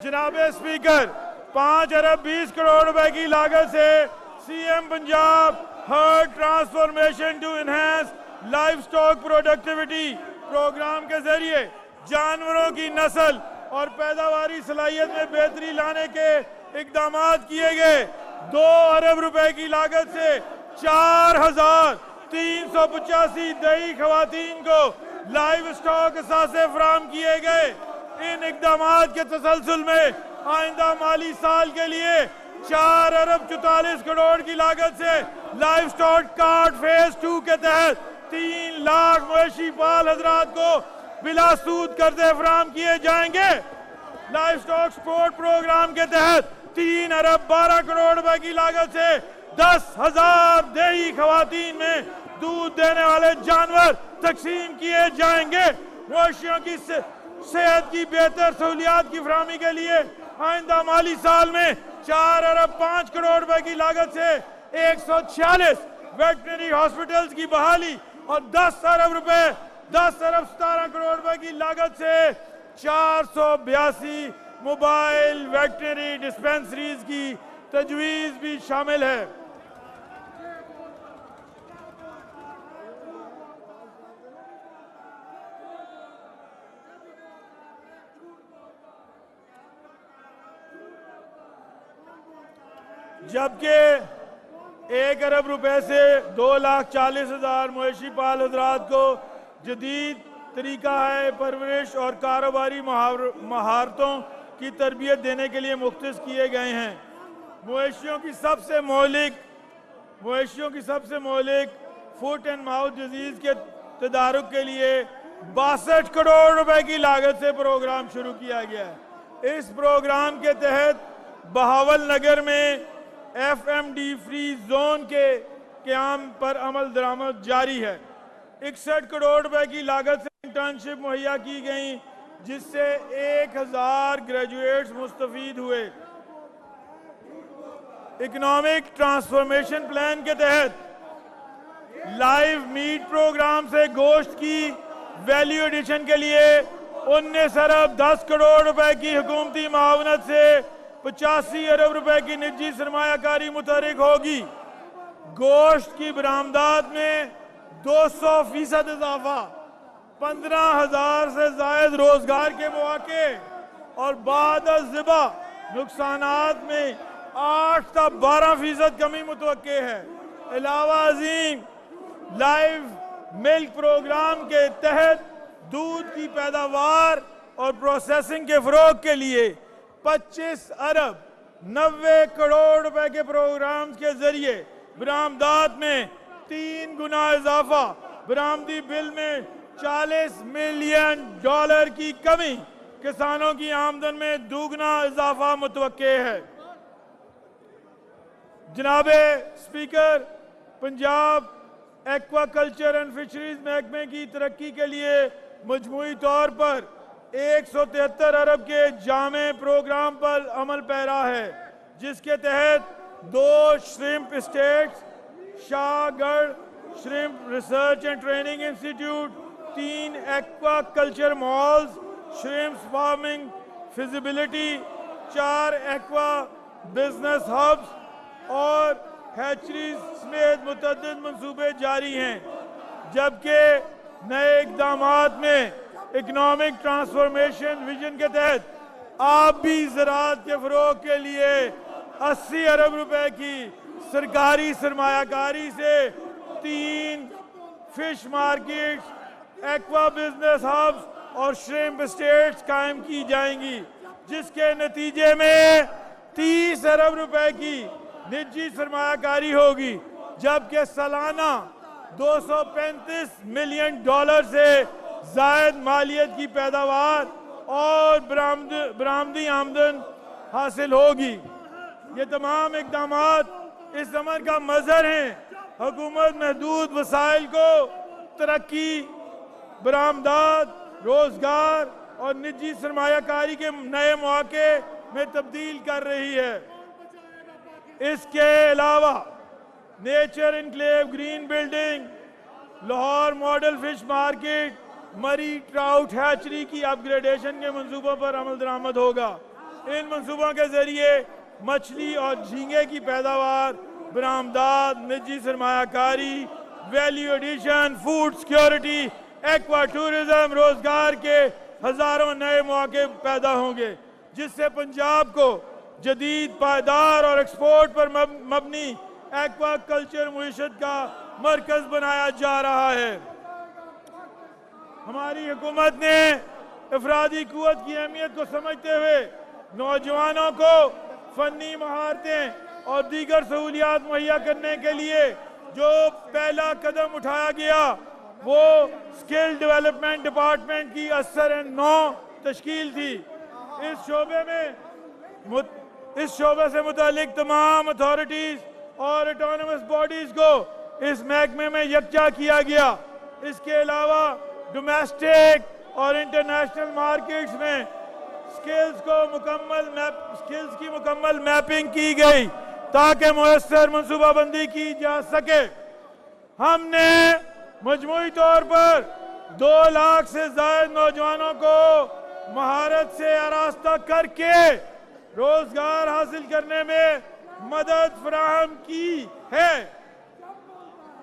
जनाब स्पीकर 5 अरब 20 करोड़ रुपए की लागत से CM Punjab herd transformation to enhance life stock productivity programme के जरिए जानवरों की नस्ल और पैदावारी सलाहियत में बेहतरी लाने के इकदाम किए गए। 2 अरब रुपए की लागत से 4,385 दही खवातीन को लाइव स्टॉक असासे फराहम किए गए। इन इकदाम के तसलसल में आइंदा माली साल के लिए 4 अरब 44 करोड़ की लागत से लाइव स्टॉक कार्ड फेज 2 के तहत 3 लाख मवेशी पाल हजरात को बिला सूद कर्जे फराहम किए जाएंगे। लाइव स्टॉक सपोर्ट प्रोग्राम के तहत 3 अरब 12 करोड़ रुपए की लागत से 10,000 देही खवातीन में दूध देने वाले जानवर तकसीम किए जाएंगे। मवेशियों की सेहत की बेहतर सहूलियात की फराहमी के लिए आइंदा माली साल में 4 अरब 5 करोड़ रुपए की लागत से 146 वेटनरी हॉस्पिटल्स की बहाली और 10 अरब 17 करोड़ रुपए की लागत से 482 मोबाइल वेटनरी डिस्पेंसरीज की तजवीज़ भी शामिल है। जबकि 1 अरब रुपए से 2,40,000 मवेशी पाल हजरात को जदीद तरीका है परवरिश और कारोबारी महारतों की तरबियत देने के लिए मुख्तस किए गए हैं। मवेशियों की सबसे मौलिक फुट एंड माउथ डिजीज के तदारुक के लिए 62 करोड़ रुपए की लागत से प्रोग्राम शुरू किया गया है। इस प्रोग्राम के तहत बहावल नगर में FMD फ्री जोन के क़याम पर अमल दरामद जारी है। 61 करोड़ रुपए की लागत से इंटर्नशिप मुहैया की गई जिससे 1000 ग्रेजुएट्स मुस्तफीद हुए। इकोनॉमिक ट्रांसफॉर्मेशन प्लान के तहत लाइव मीट प्रोग्राम से गोश्त की वैल्यू एडिशन के लिए 19 अरब 10 करोड़ रुपए की हुकूमती मावनत से 85 अरब रुपए की निजी सरमायाकारी मुतहरिक होगी। गोश्त की बरामदात में 200% इजाफा, 15,000 से जायद रोजगार के मौके और बाद ज़िबा नुकसानात में 8 से 12% कमी मुतवक्के है। अलावा अजीम लाइव मिल्क प्रोग्राम के तहत दूध की पैदावार और प्रोसेसिंग के फरोग के लिए 25 अरब 90 करोड़ रुपए के प्रोग्राम के जरिए बरामदात में 3 गुना इजाफा, बरामदी बिल में $40 मिलियन की कमी, किसानों की आमदन में दुगना इजाफा मुतवक्के है। जनाब speaker, Punjab aquaculture and fisheries महकमे की तरक्की के लिए मजमूई तौर पर 173 अरब के जामे प्रोग्राम पर अमल पैरा है, जिसके तहत 2 shrimp states, Shahgarh shrimp research and training institute, 3 aquaculture malls, shrimp farming feasibility, 4 aqua business hubs और हैचरीज समेत मुतअद्दिद मंसूबे जारी हैं। जबकि नए इक़दामात में इकोनॉमिक ट्रांसफॉर्मेशन विजन के तहत आबी ज़राअत के फ़रोग़ के लिए 80 अरब रुपए की सरकारी सरमायाकारी से 3 fish markets, aqua business hubs और श्रिम्प स्टेट्स कायम की जाएंगी, जिसके नतीजे में 30 अरब रुपए की निजी सरमायाकारी होगी। जबकि सालाना $235 मिलियन से जायद मालियत की पैदावार और बरामदी आमदन हासिल होगी। ये तमाम इकदाम इस अमल का मज़हर हैं। हुकूमत महदूद वसाइल को तरक्की, बरामदात, रोजगार और निजी सरमायाकारी के नए मौके में तब्दील कर रही है। इसके अलावा nature enclave green building, Lahore model fish market, मरी ट्राउट हैचरी की अपग्रेडेशन के मंसूबों पर अमल दरामद होगा। इन मंसूबों के जरिए मछली और झींगे की पैदावार, बरामदात, निजी सरमायाकारी, value addition, food security, aqua tourism, रोजगार के हजारों नए मौके पैदा होंगे, जिससे पंजाब को जदीद, पायदार और एक्सपोर्ट पर मबनी एक्वा कल्चर मुईशत का मरकज बनाया जा रहा है। हमारी हुकूमत ने अफरादी कुव्वत की अहमियत को समझते हुए नौजवानों को फनी महारतें और दीगर सहूलियात मुहैया करने के लिए जो पहला कदम उठाया गया वो स्किल डेवलपमेंट डिपार्टमेंट की असर-ए-नौ तश्कील थी। इस शोबे से मुतालिक तमाम अथॉरिटीज और ऑटोनमस बॉडीज को इस महकमे में यकजा किया गया। इसके अलावा डोमेस्टिक और इंटरनेशनल मार्केट्स में स्किल्स की मुकम्मल मैपिंग की गई ताकि मुयस्सर मंसूबाबंदी की जा सके। हमने मजमूई तौर पर 2 लाख से ज्यादा नौजवानों को महारत से आरास्ता करके रोजगार हासिल करने में मदद फराहम की है।